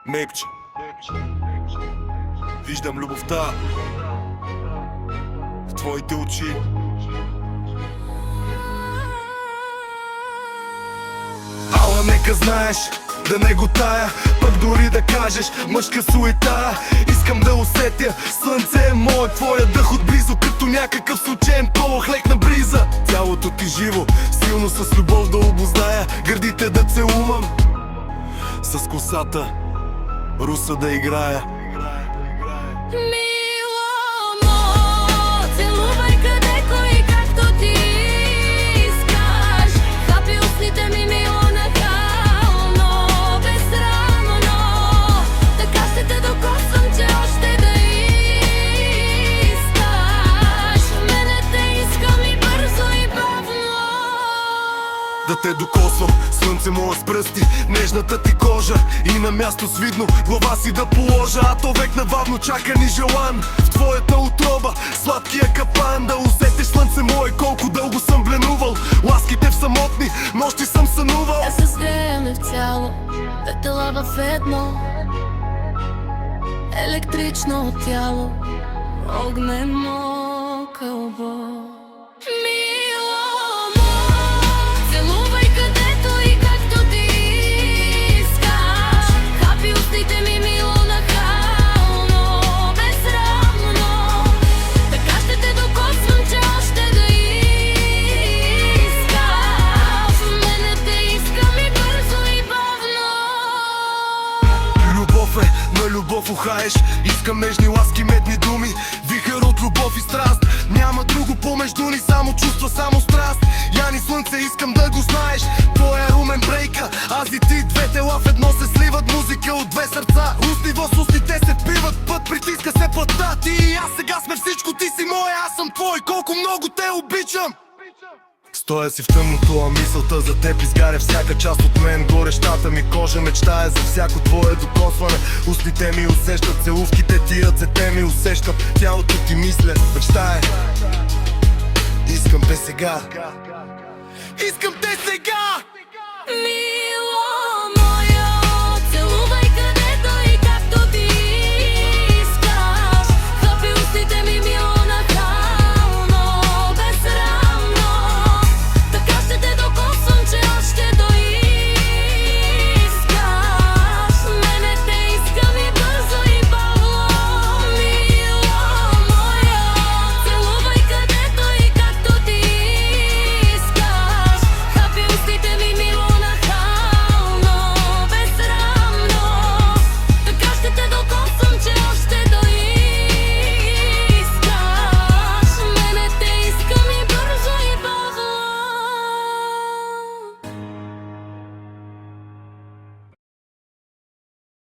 Мепче. Виждам любовта в твоите очи. Ала нека знаеш, да не го тая, пък дори да кажеш мъжка суета. Искам да усетя, слънце е мое, твоя дъх отблизо, като някакъв случайен полох лек на бриза. Тялото ти живо, силно с любов да обозная, гърдите да целувам, с косата руса да играя. Да те докосвам, слънце мое с пръсти, нежната ти кожа и на място с видно глава си да положа. А то век нававно чака ни желан в твоята утроба, сладкия капан. Да усетиш слънце мое, колко дълго съм бленувал, ласките в самотни нощи съм сънувал. Да се сгреем в цяло, две тела в едно, електрично тяло, огнено кълбо. На любов ухаеш, искам нежни ласки, медни думи, вихър от любов и страст. Няма друго помежду ни, само чувства, само страст. Яни слънце, искам да го знаеш, твоя румен брейка, аз и ти, две тела в едно се сливат, музика от две сърца. Устни в устните се пиват, път притиска се пътта. Ти и аз сега сме всичко, ти си моя, аз съм твой, колко много те обичам. Стоя си в тъмното, а мисълта за теб изгаря всяка част от мен. Горещата ми кожа мечтае за всяко твое докосване. Устните ми усещат, целувките ти, ръцете ми усещат, тялото ти мисля, мечтае. Искам те сега, искам те сега.